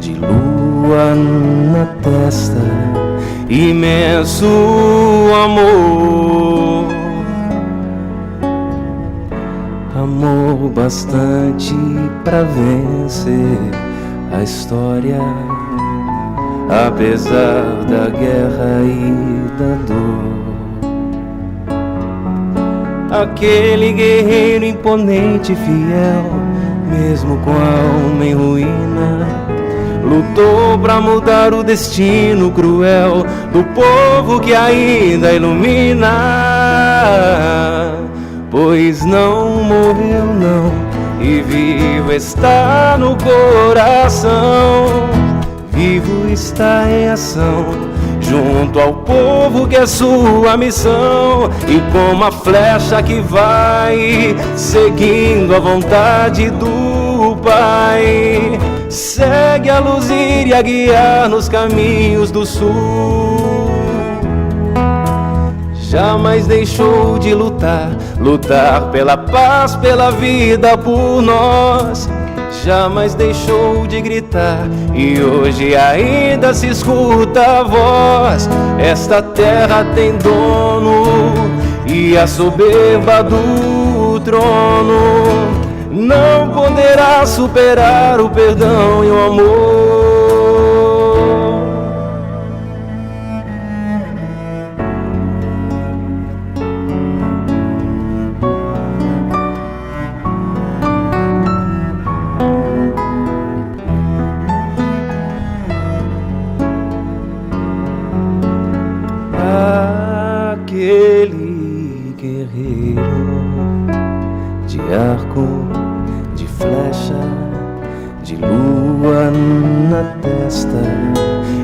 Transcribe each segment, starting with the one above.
de lua na testa, imenso amor, amor bastante pra vencer a história, apesar da guerra e da dor. Aquele guerreiro imponente e fiel, mesmo com a alma em ruína, lutou pra mudar o destino cruel do povo que ainda ilumina. Pois não morreu não, e vivo está no coração, vivo está em ação, junto ao povo que é sua missão. E como a flecha que vai seguindo a vontade do Pai, segue a luzir e a guiar nos caminhos do sul. Jamais deixou de lutar, lutar pela paz, pela vida, por nós. Jamais deixou de gritar, e hoje ainda se escuta a voz. Esta terra tem dono, e a soberba do trono não poderá superar o perdão e o amor. Aquele guerreiro de arco, de flecha, de lua na testa,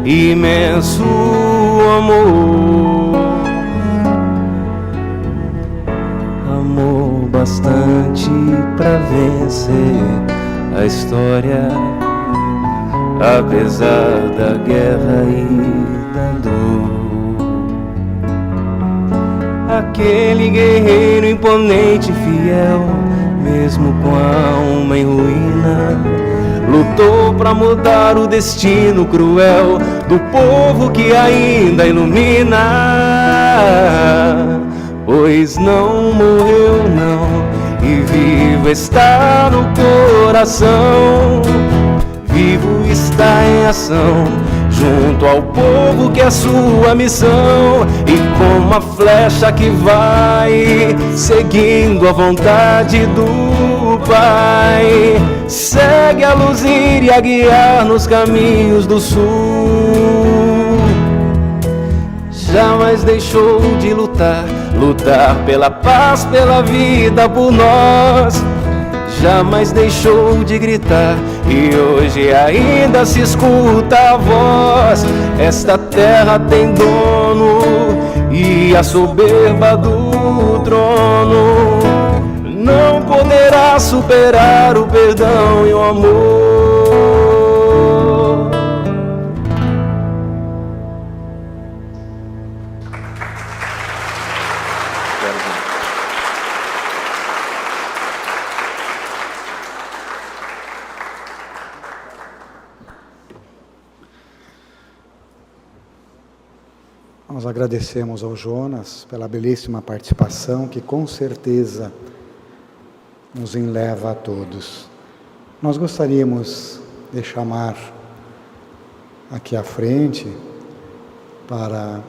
imenso amor, amor bastante pra vencer a história, apesar da guerra e da dor. Aquele guerreiro imponente e fiel, mesmo com a alma em ruína, lutou pra mudar o destino cruel do povo que ainda ilumina. Pois não morreu não, e vivo está no coração, vivo está em ação, junto ao povo que é sua missão. E como a flecha que vai seguindo a vontade do Pai, segue a luzir e a guiar nos caminhos do sul. Jamais deixou de lutar, lutar pela paz, pela vida, por nós. Jamais deixou de gritar, e hoje ainda se escuta a voz. Esta terra tem dono, e a soberba do trono não poderá superar o perdão e o amor. Nós agradecemos ao Jonas pela belíssima participação, que com certeza nos enleva a todos. Nós gostaríamos de chamar aqui à frente, para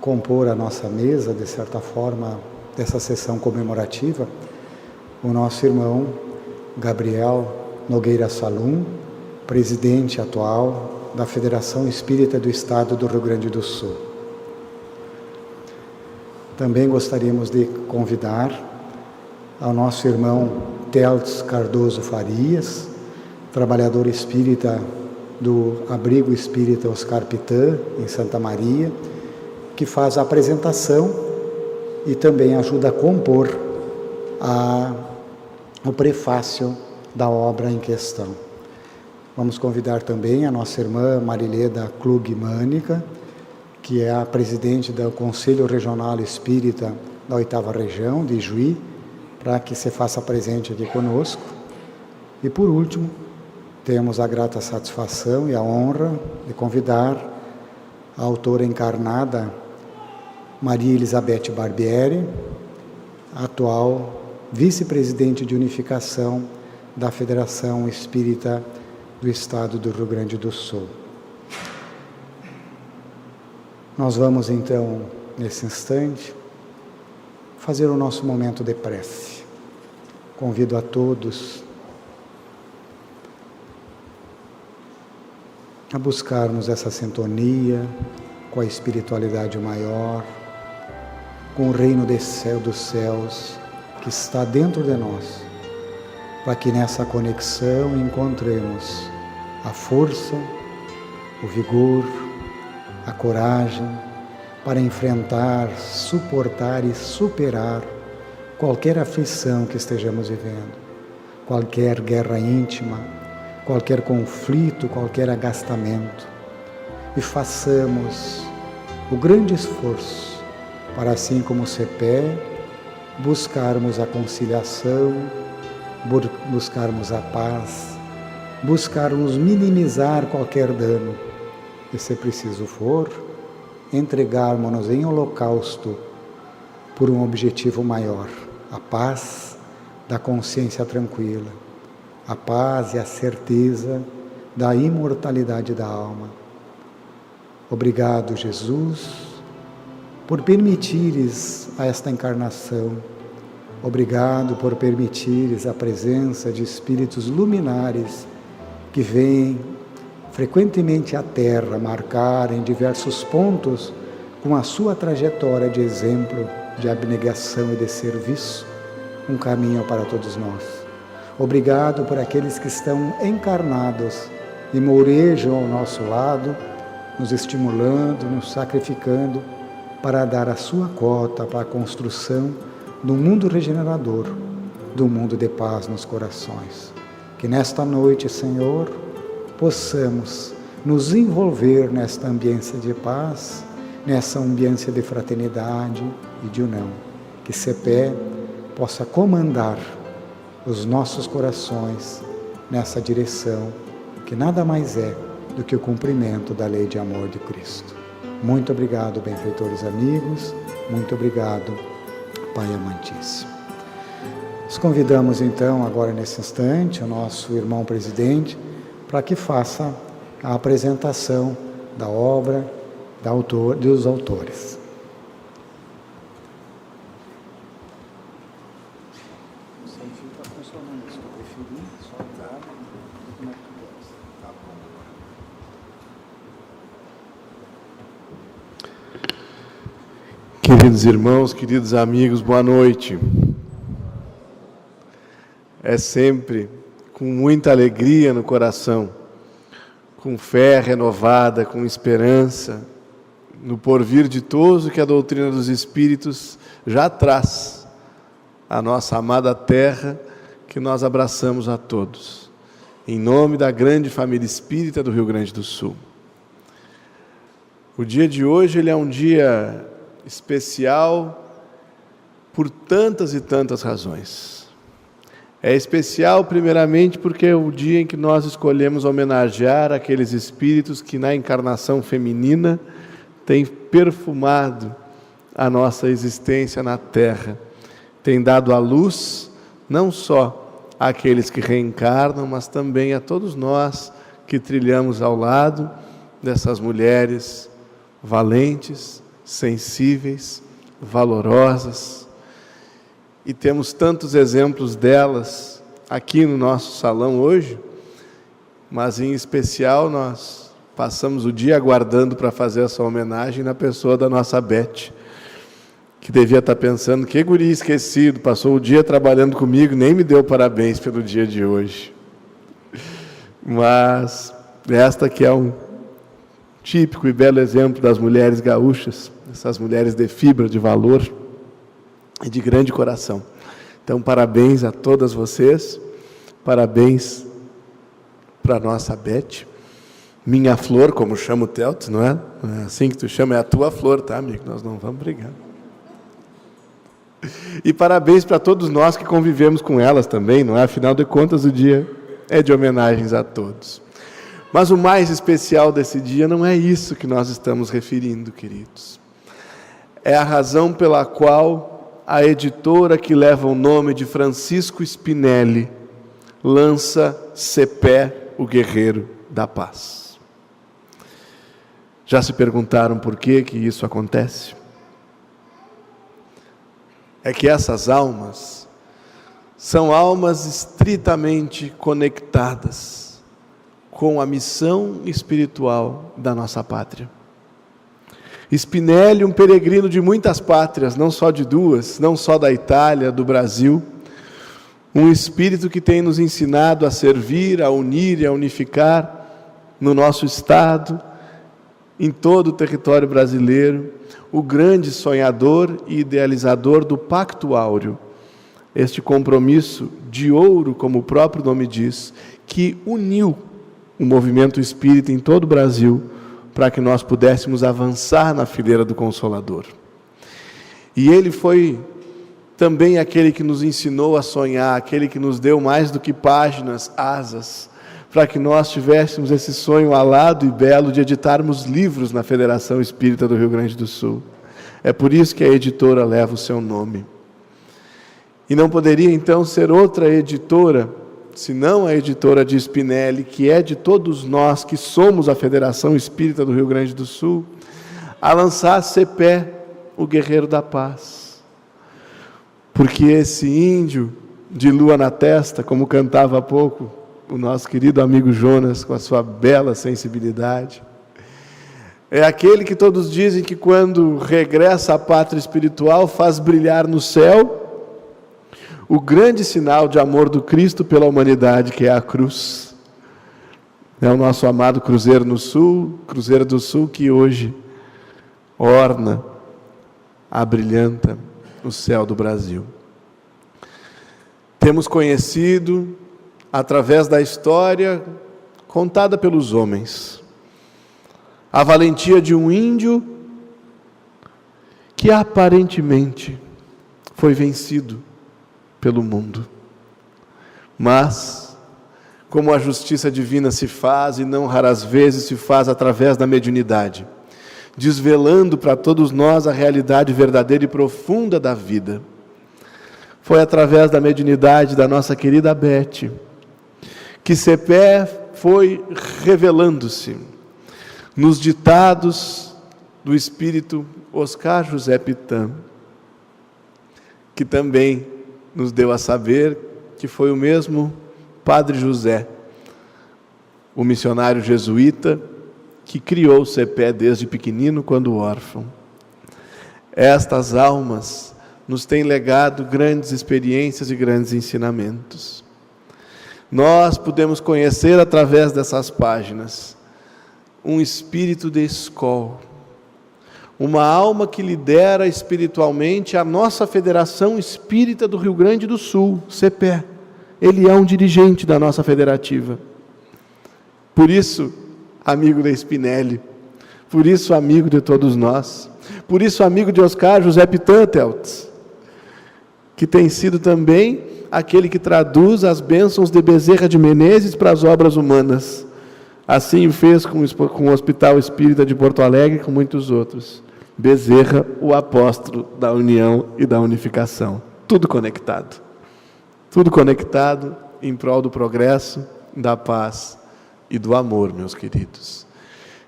compor a nossa mesa, de certa forma, dessa sessão comemorativa, o nosso irmão Gabriel Nogueira Salum, presidente atual da Federação Espírita do Estado do Rio Grande do Sul. Também gostaríamos de convidar ao nosso irmão Teltz Cardoso Farias, trabalhador espírita do Abrigo Espírita Oscar Pitã, em Santa Maria, que faz a apresentação e também ajuda a compor o prefácio da obra em questão. Vamos convidar também a nossa irmã Marileda Klug Mânica, que é a presidente do Conselho Regional Espírita da 8ª Região, de Juí, para que se faça presente aqui conosco. E por último, temos a grata satisfação e a honra de convidar a autora encarnada Maria Elizabeth Barbieri, atual vice-presidente de unificação da Federação Espírita do Estado do Rio Grande do Sul. Nós vamos então, nesse instante, fazer o nosso momento de prece. Convido a todos a buscarmos essa sintonia com a espiritualidade maior, com o reino dos céus que está dentro de nós, para que nessa conexão encontremos a força, o vigor, a coragem para enfrentar, suportar e superar qualquer aflição que estejamos vivendo, qualquer guerra íntima, qualquer conflito, qualquer agastamento, e façamos o grande esforço para, assim como o CEPE, buscarmos a conciliação, buscarmos a paz, buscarmos minimizar qualquer dano, e se preciso for, entregarmos-nos em holocausto por um objetivo maior, a paz da consciência tranquila, a paz e a certeza da imortalidade da alma. Obrigado, Jesus, por permitires a esta encarnação. Obrigado por permitires a presença de espíritos luminares que vêm frequentemente à Terra marcar em diversos pontos, com a sua trajetória de exemplo, de abnegação e de serviço, um caminho para todos nós. Obrigado por aqueles que estão encarnados e mourejam ao nosso lado, nos estimulando, nos sacrificando para dar a sua cota para a construção do mundo regenerador, do mundo de paz nos corações. Que nesta noite, Senhor, possamos nos envolver nesta ambiência de paz, nessa ambiência de fraternidade e de união. Que CEPE possa comandar os nossos corações nessa direção, que nada mais é do que o cumprimento da lei de amor de Cristo. Muito obrigado, benfeitores amigos, muito obrigado, Pai amantíssimo. Os convidamos então, agora nesse instante, o nosso irmão presidente, para que faça a apresentação da obra dos autores. Queridos irmãos, queridos amigos, boa noite. É sempre com muita alegria no coração, com fé renovada, com esperança, no porvir ditoso que a doutrina dos Espíritos já traz à nossa amada terra, que nós abraçamos a todos, em nome da grande família espírita do Rio Grande do Sul. O dia de hoje ele é um dia especial por tantas e tantas razões. É especial primeiramente porque é o dia em que nós escolhemos homenagear aqueles espíritos que na encarnação feminina têm perfumado a nossa existência na Terra, têm dado à luz não só àqueles que reencarnam, mas também a todos nós que trilhamos ao lado dessas mulheres valentes, sensíveis, valorosas, e temos tantos exemplos delas aqui no nosso salão hoje, mas em especial nós passamos o dia aguardando para fazer essa homenagem na pessoa da nossa Beth, que devia estar pensando, que guri esquecido, passou o dia trabalhando comigo, nem me deu parabéns pelo dia de hoje. Mas esta que é um típico e belo exemplo das mulheres gaúchas, essas mulheres de fibra, de valor e de grande coração. Então, parabéns a todas vocês, parabéns para a nossa Beth, minha flor, como chama o Telto, não é? Não é assim que tu chama, é a tua flor, tá, amigo? Nós não vamos brigar. E parabéns para todos nós que convivemos com elas também, não é? Afinal de contas, o dia é de homenagens a todos. Mas o mais especial desse dia não é isso que nós estamos referindo, queridos. É a razão pela qual a editora que leva o nome de Francisco Spinelli lança Cepé, o Guerreiro da Paz. Já se perguntaram por que isso acontece? É que essas almas são almas estritamente conectadas com a missão espiritual da nossa pátria. Spinelli, um peregrino de muitas pátrias, não só de duas, não só da Itália, do Brasil, um espírito que tem nos ensinado a servir, a unir e a unificar no nosso Estado, em todo o território brasileiro, o grande sonhador e idealizador do Pacto Áureo, este compromisso de ouro, como o próprio nome diz, que uniu o movimento espírita em todo o Brasil, para que nós pudéssemos avançar na fileira do Consolador. E ele foi também aquele que nos ensinou a sonhar, aquele que nos deu mais do que páginas, asas, para que nós tivéssemos esse sonho alado e belo de editarmos livros na Federação Espírita do Rio Grande do Sul. É por isso que a editora leva o seu nome. E não poderia então ser outra editora, senão a editora de Spinelli, que é de todos nós que somos a Federação Espírita do Rio Grande do Sul, a lançar Cepé, o Guerreiro da Paz. Porque esse índio de lua na testa, como cantava há pouco o nosso querido amigo Jonas, com a sua bela sensibilidade, é aquele que todos dizem que quando regressa à pátria espiritual faz brilhar no céu o grande sinal de amor do Cristo pela humanidade, que é a cruz. É o nosso amado Cruzeiro do Sul, que hoje orna, abrilhanta o céu do Brasil. Temos conhecido, através da história contada pelos homens, a valentia de um índio que aparentemente foi vencido pelo mundo. Mas, como a justiça divina se faz, e não raras vezes se faz através da mediunidade, desvelando para todos nós a realidade verdadeira e profunda da vida, foi através da mediunidade da nossa querida Beth, que Cepé foi revelando-se nos ditados do espírito Oscar José Pitã, que também nos deu a saber que foi o mesmo Padre José, o missionário jesuíta, que criou o Cepé desde pequenino, quando órfão. Estas almas nos têm legado grandes experiências e grandes ensinamentos. Nós podemos conhecer através dessas páginas um espírito de escola, uma alma que lidera espiritualmente a nossa Federação Espírita do Rio Grande do Sul, Cepé. Ele é um dirigente da nossa federativa. Por isso, amigo da Spinelli, por isso amigo de todos nós, por isso amigo de Oscar José Pitã, que tem sido também aquele que traduz as bênçãos de Bezerra de Menezes para as obras humanas. Assim o fez com o Hospital Espírita de Porto Alegre e com muitos outros. Bezerra, o apóstolo da união e da unificação. Tudo conectado em prol do progresso, da paz e do amor, meus queridos.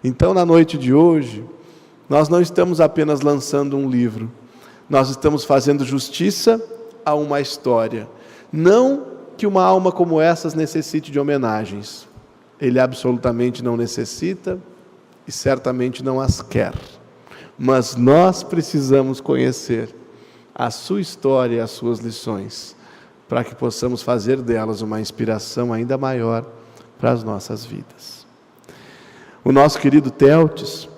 Então, na noite de hoje, nós não estamos apenas lançando um livro, nós estamos fazendo justiça a uma história. Não que uma alma como essas necessite de homenagens, ele absolutamente não necessita e certamente não as quer. Mas nós precisamos conhecer a sua história e as suas lições, para que possamos fazer delas uma inspiração ainda maior para as nossas vidas. O nosso querido Teltes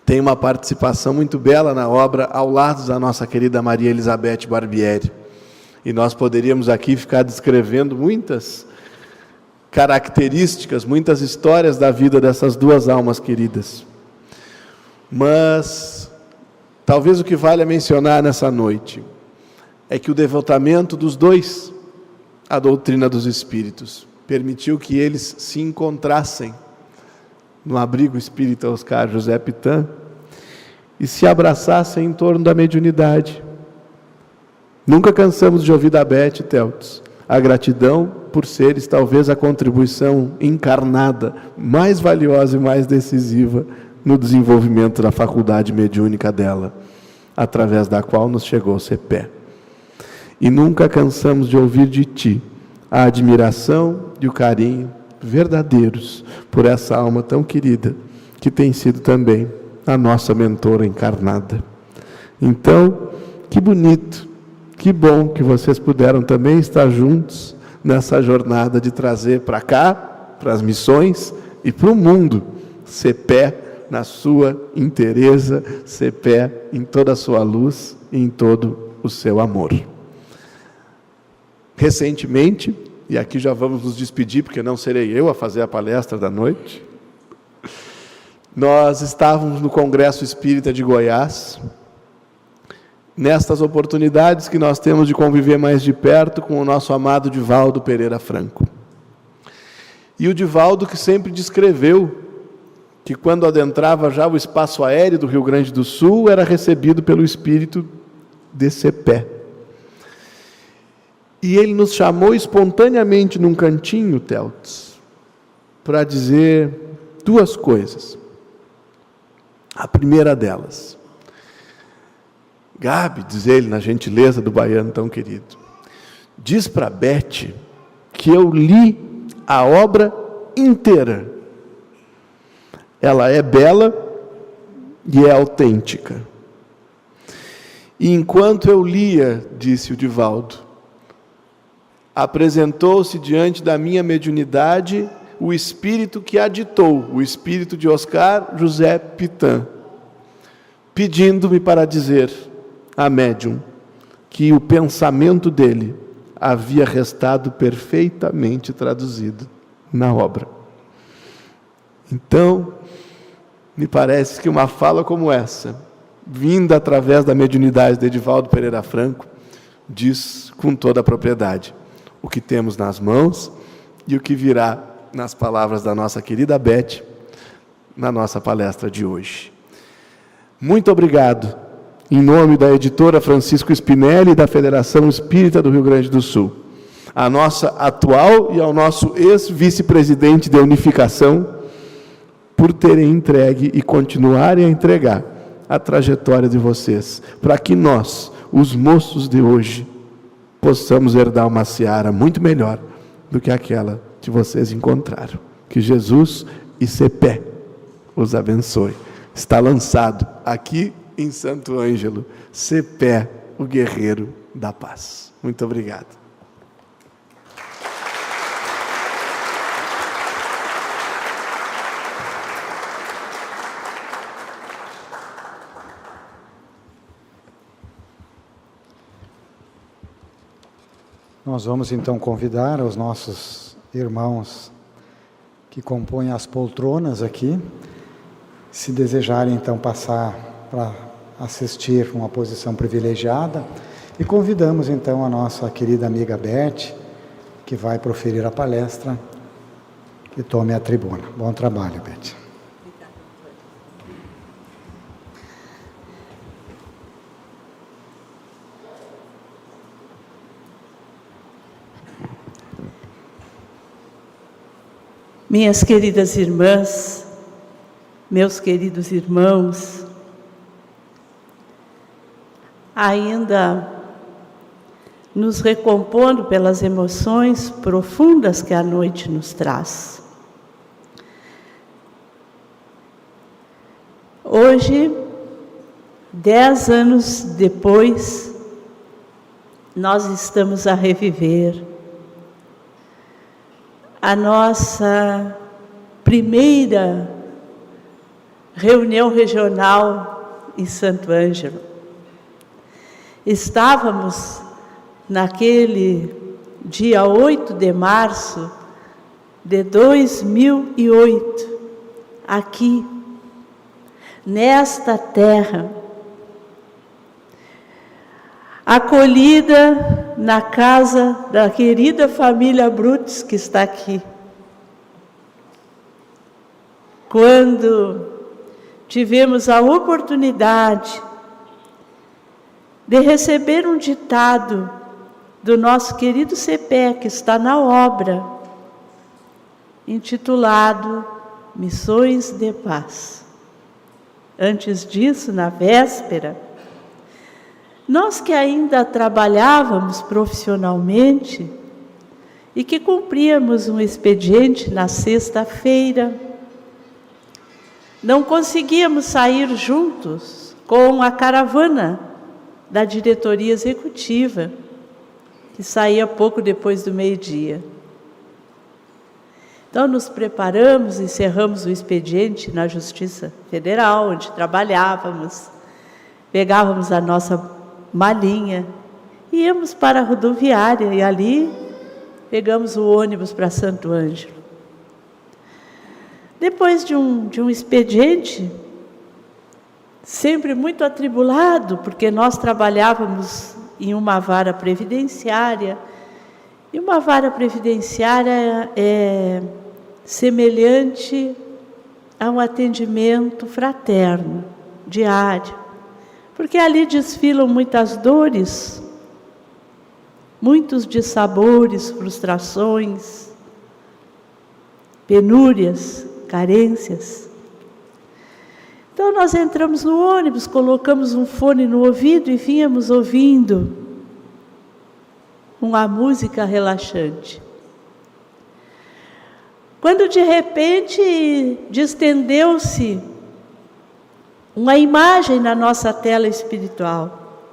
tem uma participação muito bela na obra, ao lado da nossa querida Maria Elizabeth Barbieri. E nós poderíamos aqui ficar descrevendo muitas características, muitas histórias da vida dessas duas almas queridas. Mas, talvez o que vale a mencionar nessa noite é que o devotamento dos dois à doutrina dos Espíritos permitiu que eles se encontrassem no abrigo espírita Oscar José Pitã e se abraçassem em torno da mediunidade. Nunca cansamos de ouvir da Beth, Teltos, a gratidão por seres talvez a contribuição encarnada mais valiosa e mais decisiva no desenvolvimento da faculdade mediúnica dela, através da qual nos chegou o CEPE. E nunca cansamos de ouvir de ti a admiração e o carinho verdadeiros por essa alma tão querida, que tem sido também a nossa mentora encarnada. Então, que bonito, que bom que vocês puderam também estar juntos nessa jornada de trazer para cá, para as missões e para o mundo, CEPE na sua inteireza, CEPE em toda a sua luz e em todo o seu amor. Recentemente, e aqui já vamos nos despedir, porque não serei eu a fazer a palestra da noite, nós estávamos no Congresso Espírita de Goiás, nestas oportunidades que nós temos de conviver mais de perto com o nosso amado Divaldo Pereira Franco. E o Divaldo que sempre descreveu que quando adentrava já o espaço aéreo do Rio Grande do Sul, era recebido pelo espírito de CEPE. E ele nos chamou espontaneamente num cantinho, Teltos, para dizer duas coisas. A primeira delas: Gabi, diz ele na gentileza do baiano tão querido, diz para Beth que eu li a obra inteira. Ela é bela e é autêntica. E enquanto eu lia, disse o Divaldo, apresentou-se diante da minha mediunidade o espírito que a ditou, o espírito de Oscar José Pitã, pedindo-me para dizer a médium que o pensamento dele havia restado perfeitamente traduzido na obra. Então, me parece que uma fala como essa, vinda através da mediunidade de Divaldo Pereira Franco, diz com toda a propriedade o que temos nas mãos e o que virá nas palavras da nossa querida Beth na nossa palestra de hoje. Muito obrigado, em nome da editora Francisco Spinelli e da Federação Espírita do Rio Grande do Sul, a nossa atual e ao nosso ex-vice-presidente de unificação, por terem entregue e continuarem a entregar a trajetória de vocês, para que nós, os moços de hoje, possamos herdar uma seara muito melhor do que aquela que vocês encontraram. Que Jesus e CEPE os abençoe. Está lançado aqui em Santo Ângelo, CEPE, o guerreiro da paz. Muito obrigado. Nós vamos então convidar os nossos irmãos que compõem as poltronas aqui, se desejarem então passar para assistir uma posição privilegiada, e convidamos então a nossa querida amiga Beth, que vai proferir a palestra, que tome a tribuna. Bom trabalho, Beth. Minhas queridas irmãs, meus queridos irmãos, ainda nos recompondo pelas emoções profundas que a noite nos traz. Hoje, 10 anos depois, nós estamos a reviver a nossa primeira reunião regional em Santo Ângelo. Estávamos naquele dia 8 de março de 2008, aqui, nesta terra, acolhida na casa da querida família Brutes, que está aqui. Quando tivemos a oportunidade de receber um ditado do nosso querido CEPE, que está na obra, intitulado Missões de Paz. Antes disso, na véspera, nós que ainda trabalhávamos profissionalmente e que cumpríamos um expediente na sexta-feira, não conseguíamos sair juntos com a caravana da diretoria executiva, que saía pouco depois do meio-dia. Então nos preparamos, encerramos o expediente na Justiça Federal, onde trabalhávamos, pegávamos a nossa malinha, íamos para a rodoviária e ali pegamos o ônibus para Santo Ângelo. Depois de um expediente, sempre muito atribulado, porque nós trabalhávamos em uma vara previdenciária, e uma vara previdenciária é semelhante a um atendimento fraterno, diário, porque ali desfilam muitas dores, muitos dissabores, frustrações, penúrias, carências. Então nós entramos no ônibus, colocamos um fone no ouvido e vínhamos ouvindo uma música relaxante. Quando de repente distendeu-se uma imagem na nossa tela espiritual.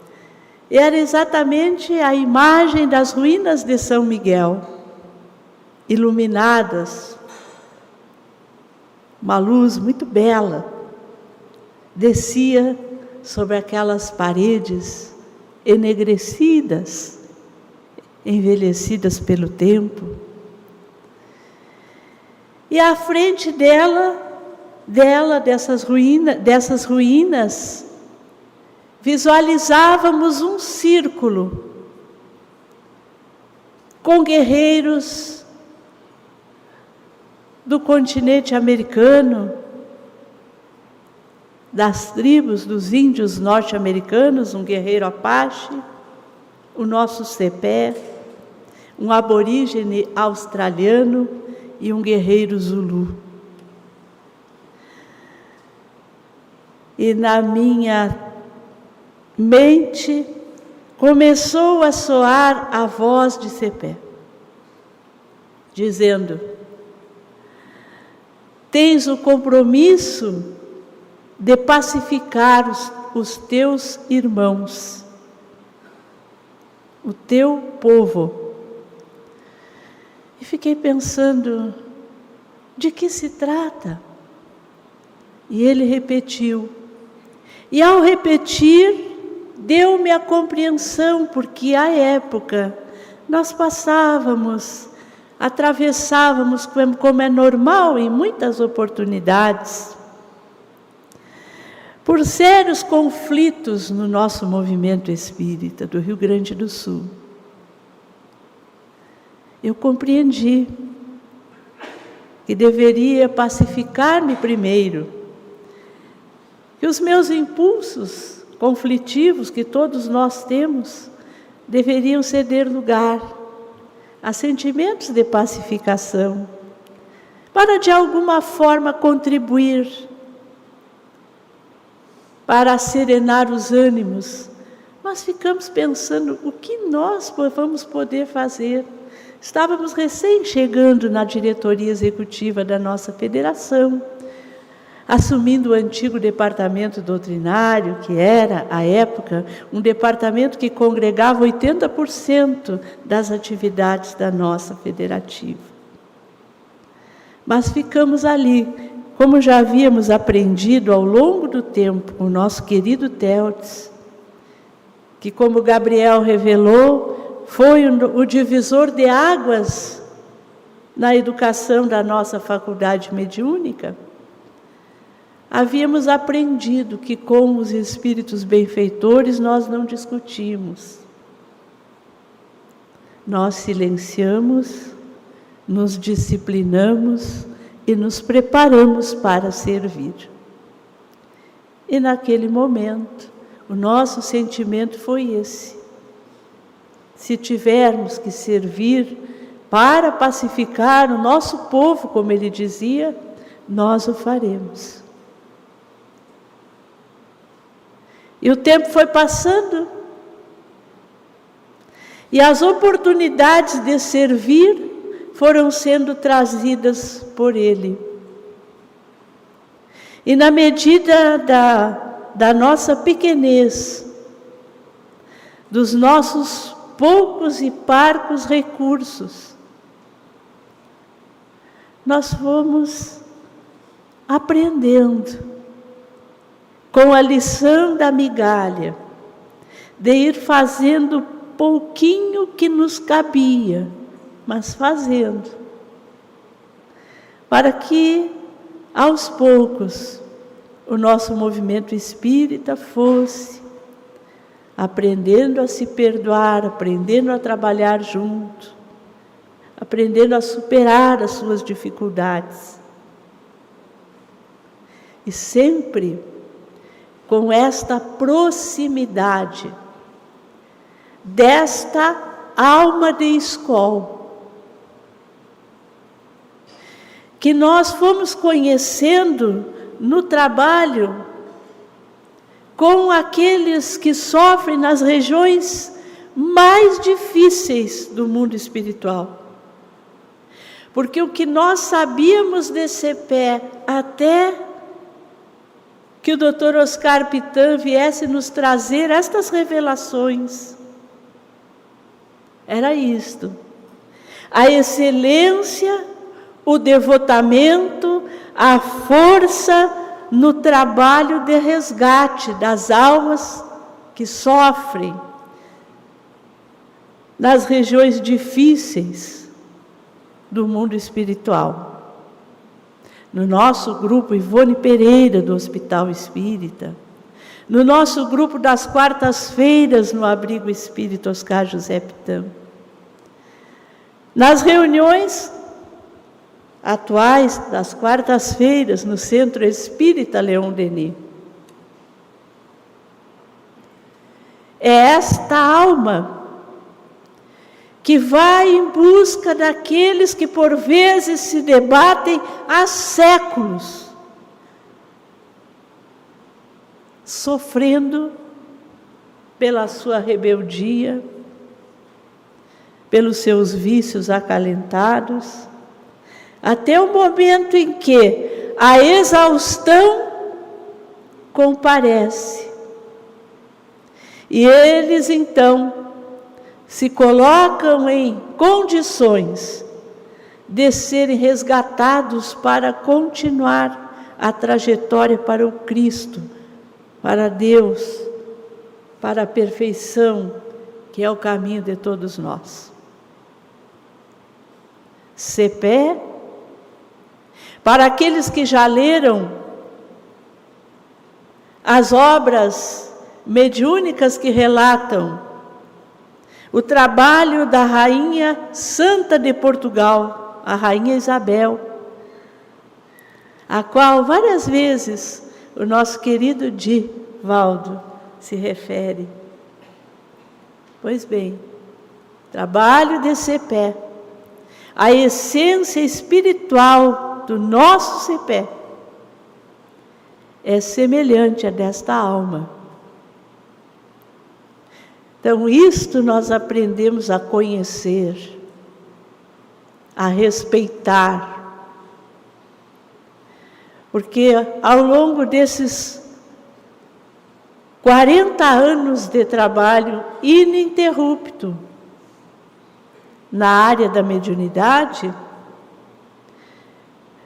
Era exatamente a imagem das ruínas de São Miguel, iluminadas. Uma luz muito bela descia sobre aquelas paredes enegrecidas, envelhecidas pelo tempo. E à frente dessas ruínas, visualizávamos um círculo com guerreiros do continente americano, das tribos dos índios norte-americanos, um guerreiro Apache, o nosso CEPE, um aborígene australiano e um guerreiro Zulu. E na minha mente começou a soar a voz de CEPE, dizendo: tens o compromisso de pacificar os teus irmãos, o teu povo. E fiquei pensando, de que se trata? E ele repetiu. E ao repetir, deu-me a compreensão, porque à época nós atravessávamos, como é normal em muitas oportunidades, por sérios conflitos no nosso movimento espírita do Rio Grande do Sul. Eu compreendi que deveria pacificar-me primeiro, que os meus impulsos conflitivos, que todos nós temos, deveriam ceder lugar a sentimentos de pacificação, para de alguma forma contribuir para serenar os ânimos. Nós ficamos pensando o que nós vamos poder fazer. Estávamos recém chegando na diretoria executiva da nossa federação, assumindo o antigo departamento doutrinário, que era, à época, um departamento que congregava 80% das atividades da nossa federativa. Mas ficamos ali, como já havíamos aprendido ao longo do tempo com o nosso querido Teotes, que, como Gabriel revelou, foi o divisor de águas na educação da nossa faculdade mediúnica. Havíamos aprendido que com os espíritos benfeitores nós não discutimos. nós silenciamos, nos disciplinamos e nos preparamos para servir. E naquele momento, o nosso sentimento foi esse. Se tivermos que servir para pacificar o nosso povo, como ele dizia, nós o faremos. E o tempo foi passando, e as oportunidades de servir foram sendo trazidas por ele. E na medida da nossa pequenez, dos nossos poucos e parcos recursos, nós fomos aprendendo com a lição da migalha, de ir fazendo pouquinho que nos cabia, mas fazendo, para que, aos poucos, o nosso movimento espírita fosse aprendendo a se perdoar, aprendendo a trabalhar junto, aprendendo a superar as suas dificuldades. E sempre com esta proximidade desta alma de escola, que nós fomos conhecendo no trabalho com aqueles que sofrem nas regiões mais difíceis do mundo espiritual. Porque o que nós sabíamos de Cepé até que o Dr. Oscar Pitã viesse nos trazer estas revelações, era isto: a excelência, o devotamento, a força no trabalho de resgate das almas que sofrem nas regiões difíceis do mundo espiritual. No nosso grupo Ivone Pereira, do Hospital Espírita, no nosso grupo das quartas-feiras, no Abrigo Espírita Oscar José Pitã, nas reuniões atuais das quartas-feiras, no Centro Espírita Leon Denis. É esta alma que vai em busca daqueles que por vezes se debatem há séculos, sofrendo pela sua rebeldia, pelos seus vícios acalentados, até o momento em que a exaustão comparece. E eles então se colocam em condições de serem resgatados para continuar a trajetória para o Cristo, para Deus, para a perfeição, que é o caminho de todos nós. Cepé, para aqueles que já leram as obras mediúnicas que relatam o trabalho da Rainha Santa de Portugal, a Rainha Isabel, a qual várias vezes o nosso querido Divaldo se refere. Pois bem, trabalho de Cepé, a essência espiritual do nosso Cepé é semelhante a desta alma. Então, isto nós aprendemos a conhecer, a respeitar, porque ao longo desses 40 anos de trabalho ininterrupto na área da mediunidade,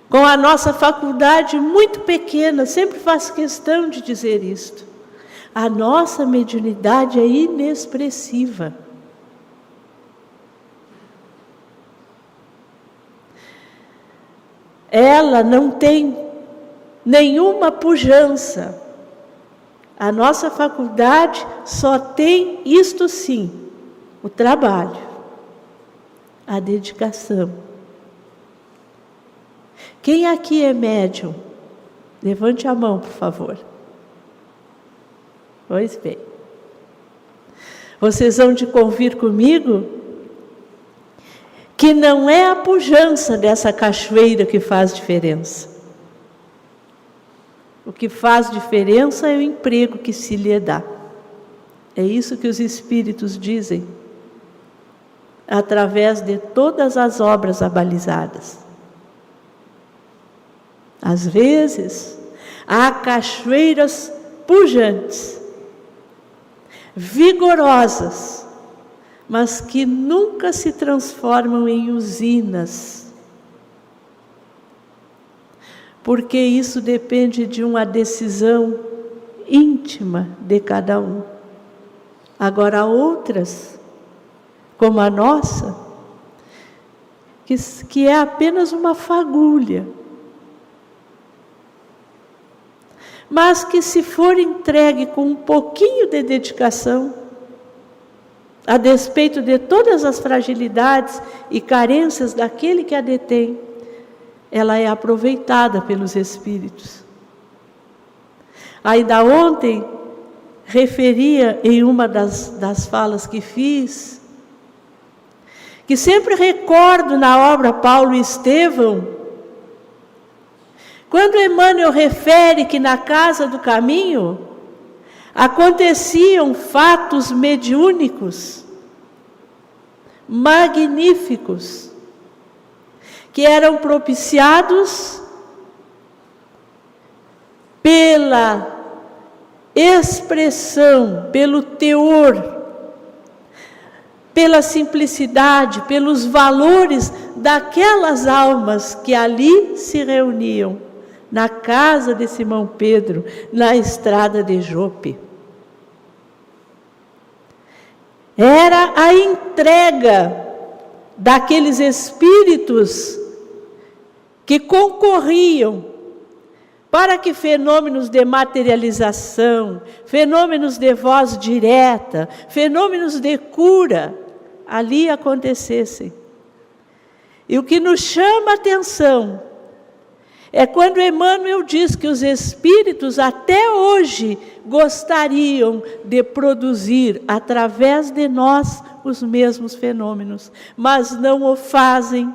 com a nossa faculdade muito pequena, sempre faço questão de dizer isto, a nossa mediunidade é inexpressiva. Ela não tem nenhuma pujança. A nossa faculdade só tem isto sim, o trabalho. a dedicação. Quem aqui é médium? Levante a mão, por favor. Pois bem. Vocês vão de convir comigo que não é a pujança dessa cachoeira que faz diferença. O que faz diferença é o emprego que se lhe dá. É isso que os Espíritos dizem, através de todas as obras abalizadas. Às vezes, há cachoeiras pujantes, vigorosas, mas que nunca se transformam em usinas. Porque isso depende de uma decisão íntima de cada um. Agora, outras, como a nossa, que é apenas uma fagulha, mas que, se for entregue com um pouquinho de dedicação, a despeito de todas as fragilidades e carências daquele que a detém, ela é aproveitada pelos Espíritos. Ainda ontem, referia em uma das falas que fiz, que sempre recordo na obra Paulo e Estevão, quando Emmanuel refere que na casa do caminho aconteciam fatos mediúnicos, magníficos, que eram propiciados pela expressão, pelo teor, pela simplicidade, pelos valores daquelas almas que ali se reuniam, na casa de Simão Pedro, na estrada de Jope. Era a entrega daqueles espíritos que concorriam para que fenômenos de materialização, fenômenos de voz direta, fenômenos de cura ali acontecessem. E o que nos chama a atenção é quando Emmanuel diz que os espíritos até hoje gostariam de produzir através de nós os mesmos fenômenos, mas não o fazem,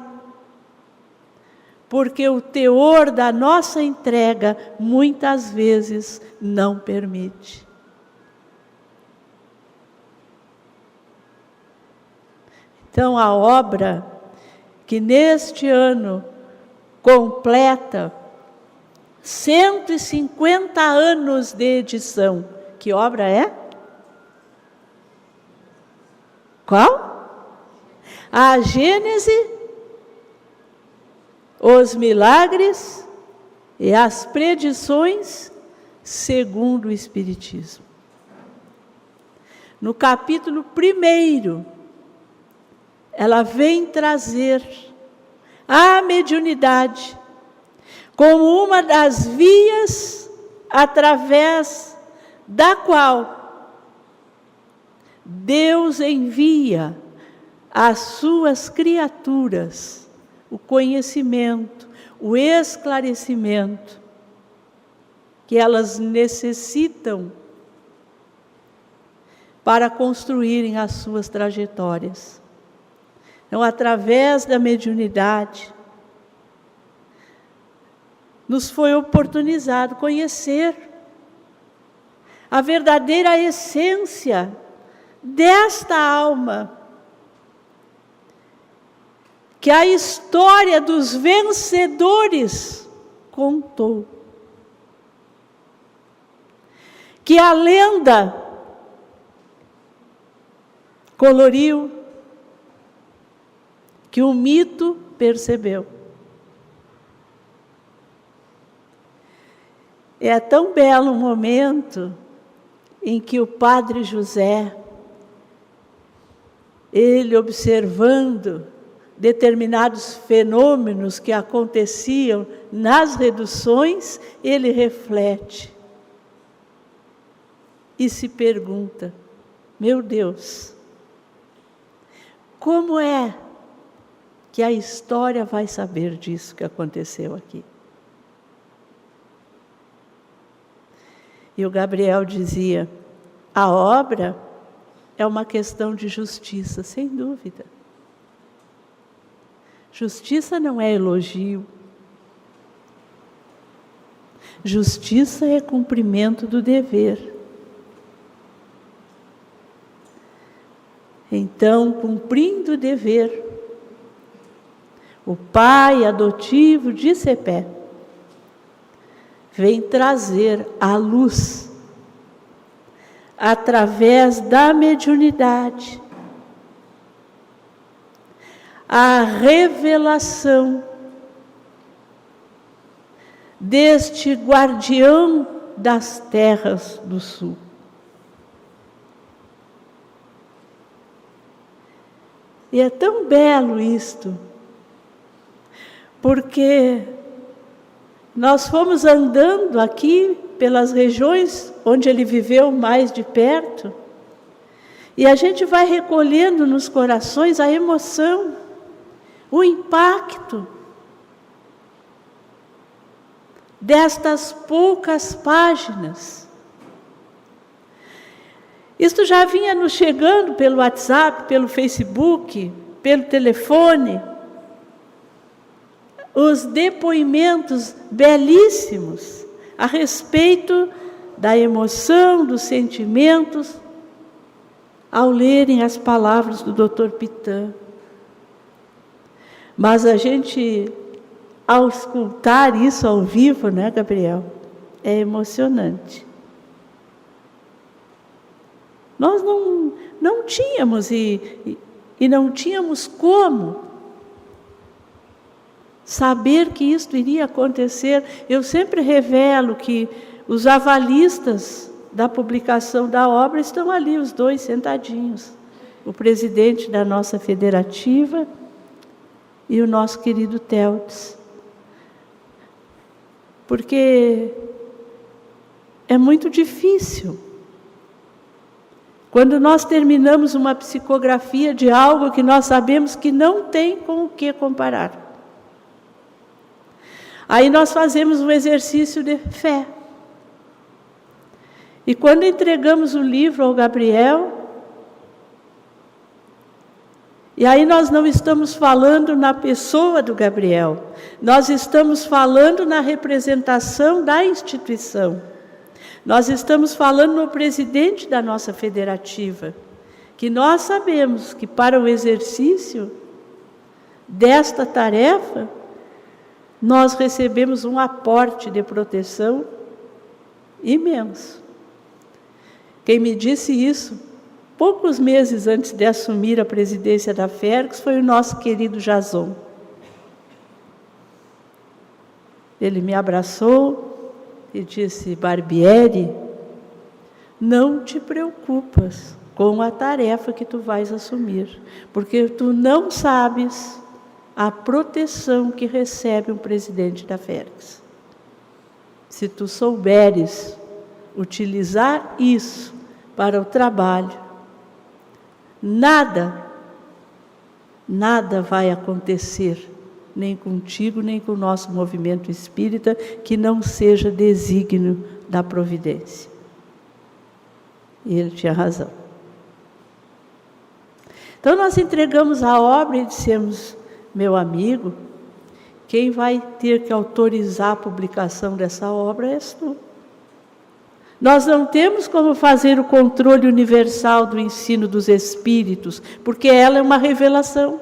porque o teor da nossa entrega muitas vezes não permite. Então, a obra que neste ano completa 150 anos de edição. Que obra é? Qual? A Gênese, os milagres e as predições segundo o Espiritismo. No capítulo 1, ela vem trazer a mediunidade como uma das vias através da qual Deus envia às suas criaturas o conhecimento, o esclarecimento que elas necessitam para construírem as suas trajetórias. Então, através da mediunidade, nos foi oportunizado conhecer a verdadeira essência desta alma, que a história dos vencedores contou, que a lenda coloriu, que o mito percebeu. É tão belo um momento em que o Padre José, ele observando determinados fenômenos que aconteciam nas reduções, ele reflete e se pergunta: meu Deus, como é que a história vai saber disso que aconteceu aqui. E o Gabriel dizia, a obra é uma questão de justiça, sem dúvida. Justiça não é elogio. Justiça é cumprimento do dever. Então, cumprindo o dever, o pai adotivo de Cepé vem trazer a luz, através da mediunidade, a revelação deste guardião das terras do sul. E é tão belo isto, porque nós fomos andando aqui pelas regiões onde ele viveu mais de perto, e a gente vai recolhendo nos corações a emoção, o impacto destas poucas páginas. Isto já vinha nos chegando pelo WhatsApp, pelo Facebook, pelo telefone, os depoimentos belíssimos a respeito da emoção, dos sentimentos, ao lerem as palavras do Dr. Pitã. Mas a gente, ao escutar isso ao vivo, né, Gabriel, é emocionante. Nós não tínhamos e não tínhamos como saber que isto iria acontecer. Eu sempre revelo que os avalistas da publicação da obra estão ali, os dois sentadinhos. O presidente da nossa federativa e o nosso querido Teltes. Porque é muito difícil. Quando nós terminamos uma psicografia de algo que nós sabemos que não tem com o que comparar. Aí nós fazemos um exercício de fé. E quando entregamos o livro ao Gabriel, e aí nós não estamos falando na pessoa do Gabriel, nós estamos falando na representação da instituição. Nós estamos falando no presidente da nossa federativa, que nós sabemos que para o exercício desta tarefa, nós recebemos um aporte de proteção imenso. Quem me disse isso, poucos meses antes de assumir a presidência da Fergs, foi o nosso querido Jason. Ele me abraçou e disse, Barbieri, não te preocupas com a tarefa que tu vais assumir, porque tu não sabes a proteção que recebe um presidente da Fergs. Se tu souberes utilizar isso para o trabalho, nada vai acontecer, nem contigo, nem com o nosso movimento espírita, que não seja desígnio da providência. E ele tinha razão. Então nós entregamos a obra e dissemos, meu amigo, quem vai ter que autorizar a publicação dessa obra és tu. Nós não temos como fazer o controle universal do ensino dos espíritos, porque ela é uma revelação.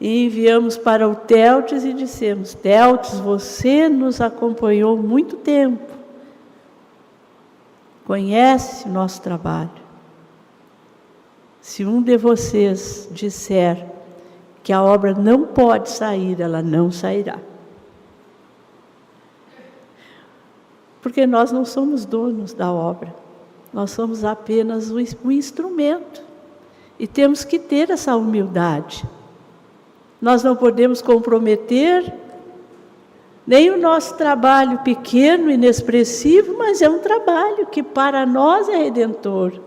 E enviamos para o Teltes e dissemos, Teltes, você nos acompanhou muito tempo, conhece o nosso trabalho. Se um de vocês disser que a obra não pode sair, ela não sairá. Porque nós não somos donos da obra, nós somos apenas um instrumento. E temos que ter essa humildade. Nós não podemos comprometer nem o nosso trabalho pequeno, inexpressivo, mas é um trabalho que para nós é redentor.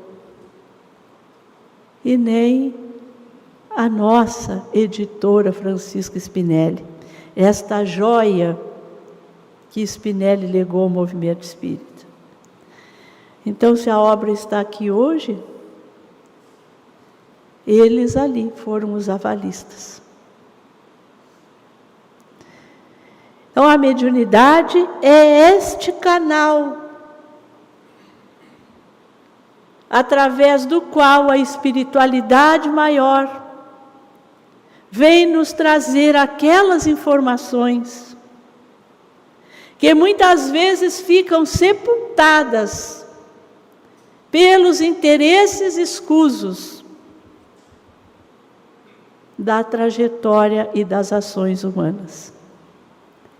E nem a nossa editora Francisca Spinelli, esta joia que Spinelli legou ao movimento espírita. Então, se a obra está aqui hoje, eles ali foram os avalistas. Então, a mediunidade é este canal através do qual a espiritualidade maior vem nos trazer aquelas informações que muitas vezes ficam sepultadas pelos interesses escusos da trajetória e das ações humanas.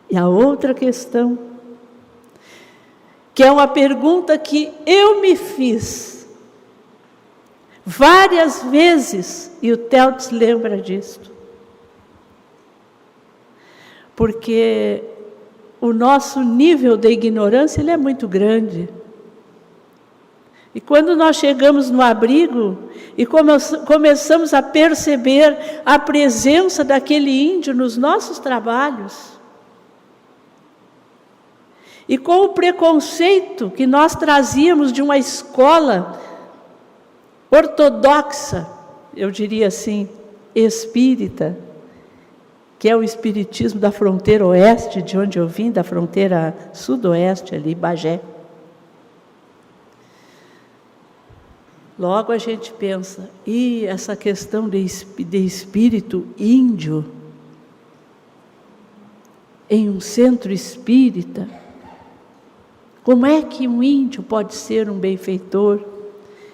E a outra questão, que é uma pergunta que eu me fiz várias vezes, e o Teltz lembra disso, porque o nosso nível de ignorância ele é muito grande. E quando nós chegamos no abrigo e começamos a perceber a presença daquele índio nos nossos trabalhos, e com o preconceito que nós trazíamos de uma escola ortodoxa, eu diria assim, espírita, que é o espiritismo da fronteira oeste, de onde eu vim, da fronteira sudoeste, ali, Bagé. Logo a gente pensa, e essa questão de espírito índio em um centro espírita, como é que um índio pode ser um benfeitor?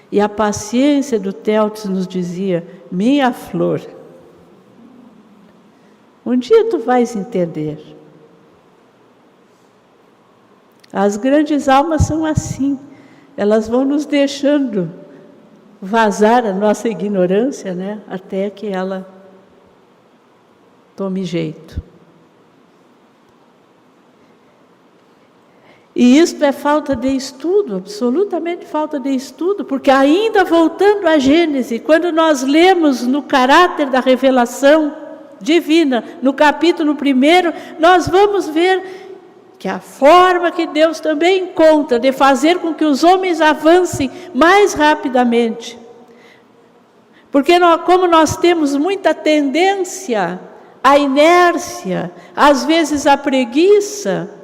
E a paciência do Teltz nos dizia, minha flor, um dia tu vais entender. As grandes almas são assim, elas vão nos deixando vazar a nossa ignorância, né? Até que ela tome jeito. E isto é falta de estudo, absolutamente falta de estudo, porque ainda voltando à Gênese, quando nós lemos no caráter da revelação divina, no capítulo 1, nós vamos ver que a forma que Deus também encontra de fazer com que os homens avancem mais rapidamente, porque como nós temos muita tendência à inércia, às vezes à preguiça,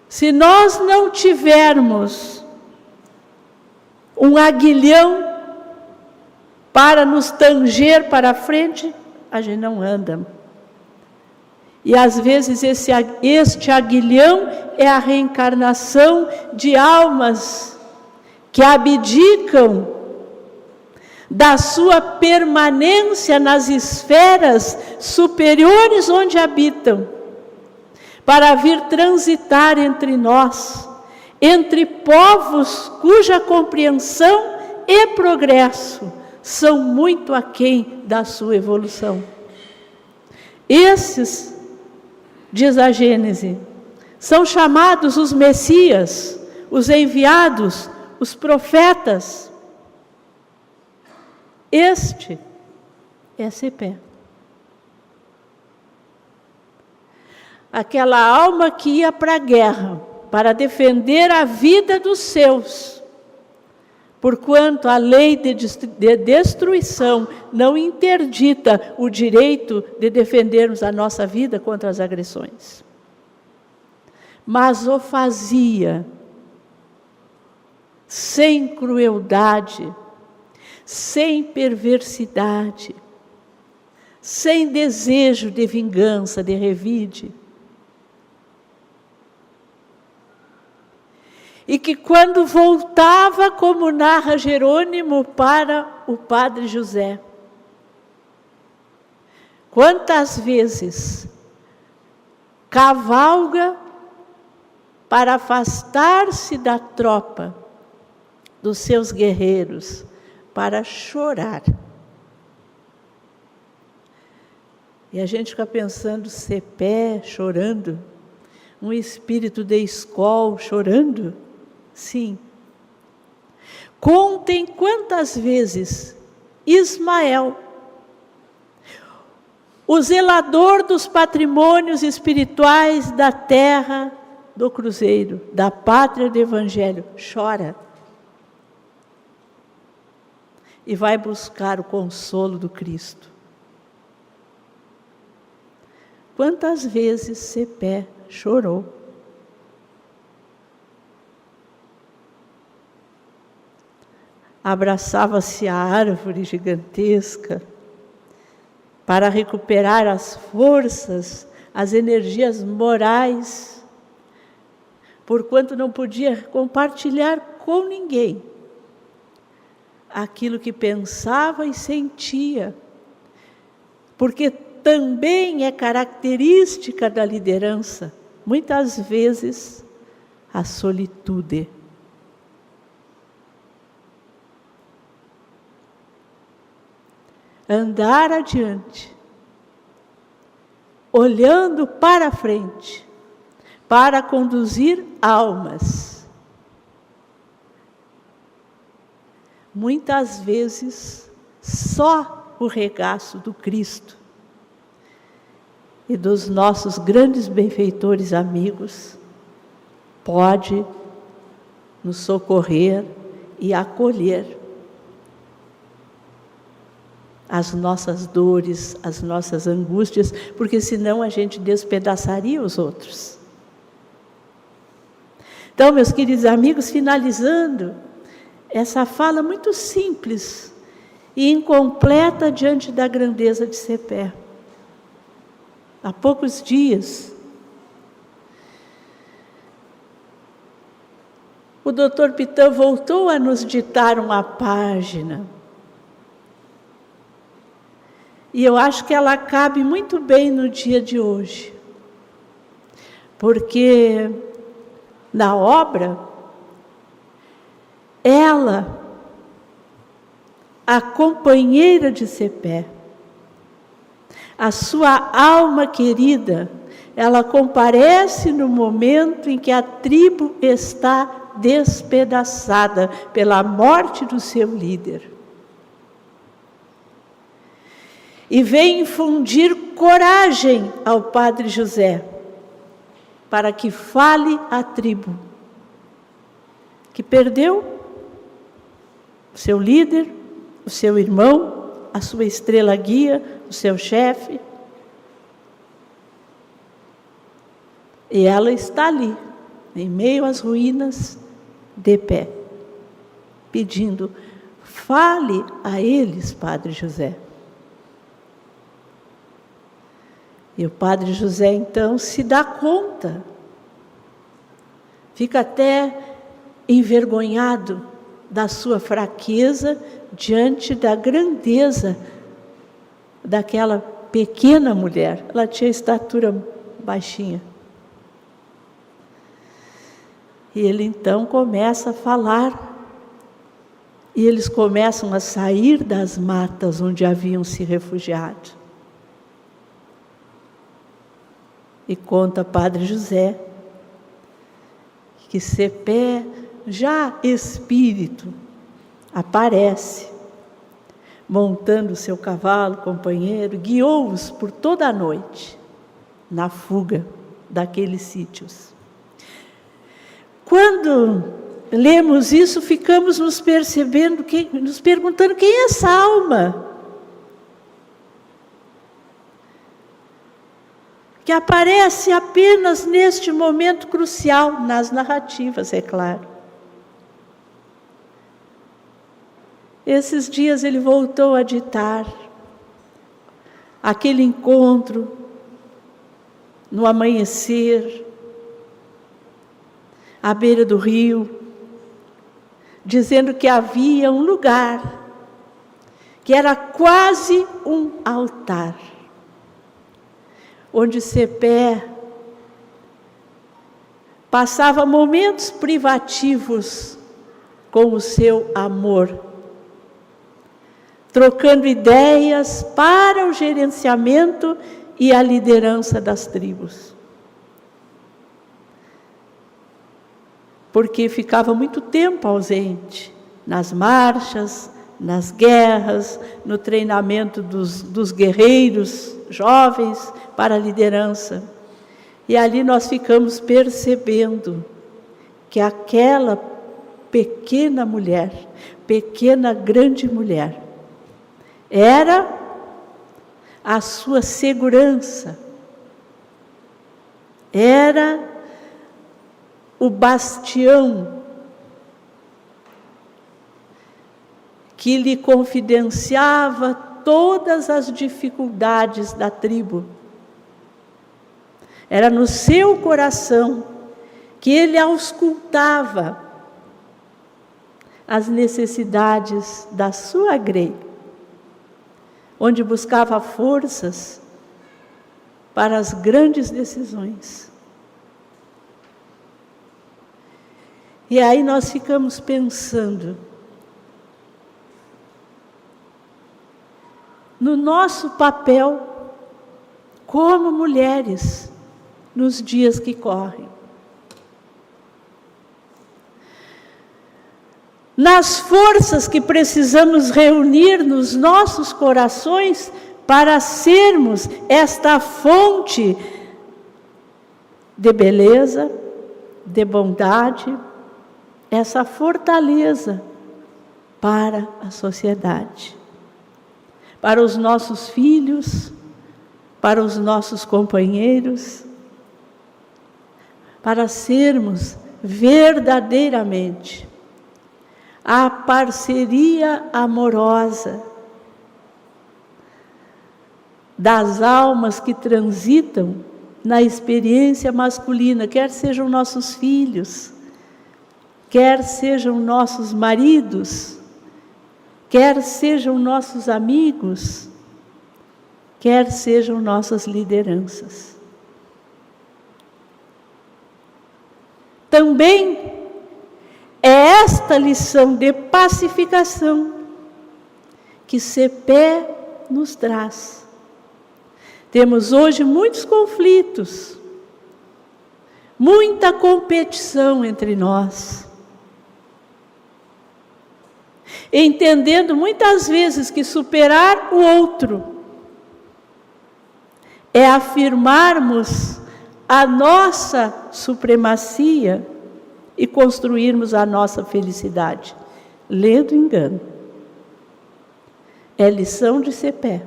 se nós não tivermos um aguilhão para nos tanger para frente, a gente não anda. E às vezes este aguilhão é a reencarnação de almas que abdicam da sua permanência nas esferas superiores onde habitam, para vir transitar entre nós, entre povos cuja compreensão e progresso são muito aquém da sua evolução. Esses, diz a Gênese, são chamados os Messias, os enviados, os profetas. Este é Cepé. Aquela alma que ia para a guerra, para defender a vida dos seus, porquanto a lei de destruição não interdita o direito de defendermos a nossa vida contra as agressões. Mas o fazia sem crueldade, sem perversidade, sem desejo de vingança, de revide. E que quando voltava, como narra Jerônimo, para o Padre José, quantas vezes cavalga para afastar-se da tropa, dos seus guerreiros, para chorar. E a gente fica pensando, Cepé chorando, um espírito de escol chorando. Sim. Contem quantas vezes Ismael o zelador dos patrimônios espirituais da terra do Cruzeiro, da pátria do Evangelho, chora e vai buscar o consolo do Cristo. Quantas vezes Cepé chorou? Abraçava-se à árvore gigantesca para recuperar as forças, as energias morais, porquanto não podia compartilhar com ninguém aquilo que pensava e sentia, porque também é característica da liderança, muitas vezes, a solitude. Andar adiante, olhando para frente, para conduzir almas. Muitas vezes, só o regaço do Cristo e dos nossos grandes benfeitores amigos pode nos socorrer e acolher as nossas dores, as nossas angústias, porque senão a gente despedaçaria os outros. Então, meus queridos amigos, finalizando essa fala muito simples e incompleta diante da grandeza de Cepé. Há poucos dias, o Dr. Pitã voltou a nos ditar uma página. E eu acho que ela cabe muito bem no dia de hoje. Porque na obra, ela, a companheira de Cepé, a sua alma querida, ela comparece no momento em que a tribo está despedaçada pela morte do seu líder. E vem infundir coragem ao Padre José, para que fale à tribo, que perdeu o seu líder, o seu irmão, a sua estrela guia, o seu chefe. E ela está ali, em meio às ruínas, de pé, pedindo, fale a eles, Padre José. E o Padre José, então, se dá conta, fica até envergonhado da sua fraqueza diante da grandeza daquela pequena mulher. Ela tinha estatura baixinha. E ele, então, começa a falar, e eles começam a sair das matas onde haviam se refugiado. E conta Padre José que Cepé, já espírito, aparece, montando seu cavalo companheiro, guiou-os por toda a noite, na fuga daqueles sítios. Quando lemos isso, ficamos nos perguntando quem é essa alma? Que aparece apenas neste momento crucial, nas narrativas, é claro. Esses dias ele voltou a ditar aquele encontro no amanhecer, à beira do rio, dizendo que havia um lugar que era quase um altar, onde Cepé passava momentos privativos com o seu amor, trocando ideias para o gerenciamento e a liderança das tribos. Porque ficava muito tempo ausente, nas marchas, nas guerras, no treinamento dos guerreiros jovens para a liderança. E ali nós ficamos percebendo que aquela pequena mulher, pequena grande mulher, era a sua segurança, era o bastião que lhe confidenciava todas as dificuldades da tribo. Era no seu coração que ele auscultava as necessidades da sua grei, onde buscava forças para as grandes decisões. E aí nós ficamos pensando no nosso papel como mulheres nos dias que correm. Nas forças que precisamos reunir nos nossos corações para sermos esta fonte de beleza, de bondade, essa fortaleza para a sociedade, para os nossos filhos, para os nossos companheiros, para sermos verdadeiramente a parceria amorosa das almas que transitam na experiência masculina, quer sejam nossos filhos, quer sejam nossos maridos, quer sejam nossos amigos, quer sejam nossas lideranças. Também é esta lição de pacificação que CEPE nos traz. Temos hoje muitos conflitos, muita competição entre nós, entendendo muitas vezes que superar o outro é afirmarmos a nossa supremacia e construirmos a nossa felicidade. Lê do engano. É lição de CEPE.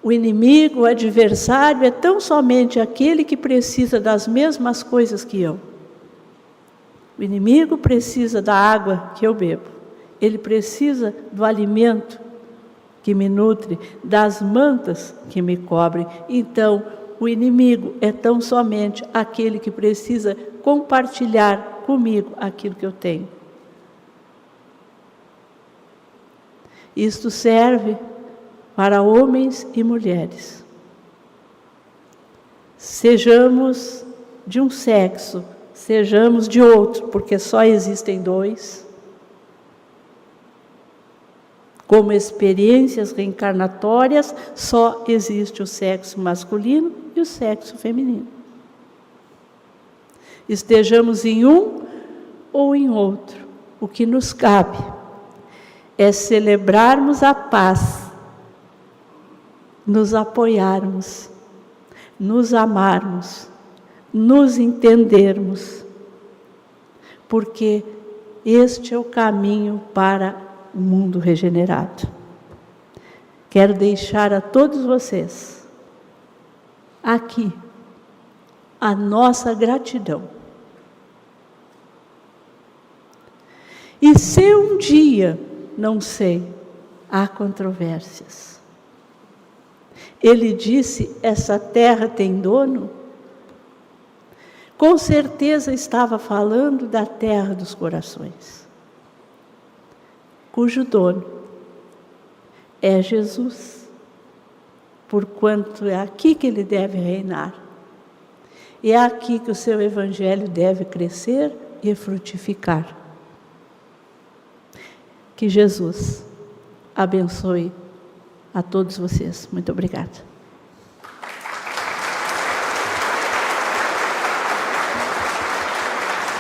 O inimigo, o adversário, é tão somente aquele que precisa das mesmas coisas que eu. O inimigo precisa da água que eu bebo. Ele precisa do alimento que me nutre, das mantas que me cobrem. Então, o inimigo é tão somente aquele que precisa compartilhar comigo aquilo que eu tenho. Isto serve para homens e mulheres. Sejamos de um sexo, sejamos de outro, porque só existem dois. Como experiências reencarnatórias, só existe o sexo masculino e o sexo feminino. Estejamos em um ou em outro, o que nos cabe é celebrarmos a paz, nos apoiarmos, nos amarmos, nos entendermos, porque este é o caminho para o mundo regenerado. Quero deixar a todos vocês aqui a nossa gratidão. E se um dia, não sei, há controvérsias, ele disse, essa terra tem dono? Com certeza estava falando da terra dos corações, cujo dono é Jesus, porquanto é aqui que ele deve reinar. E é aqui que o seu evangelho deve crescer e frutificar. Que Jesus abençoe a todos vocês. Muito obrigada.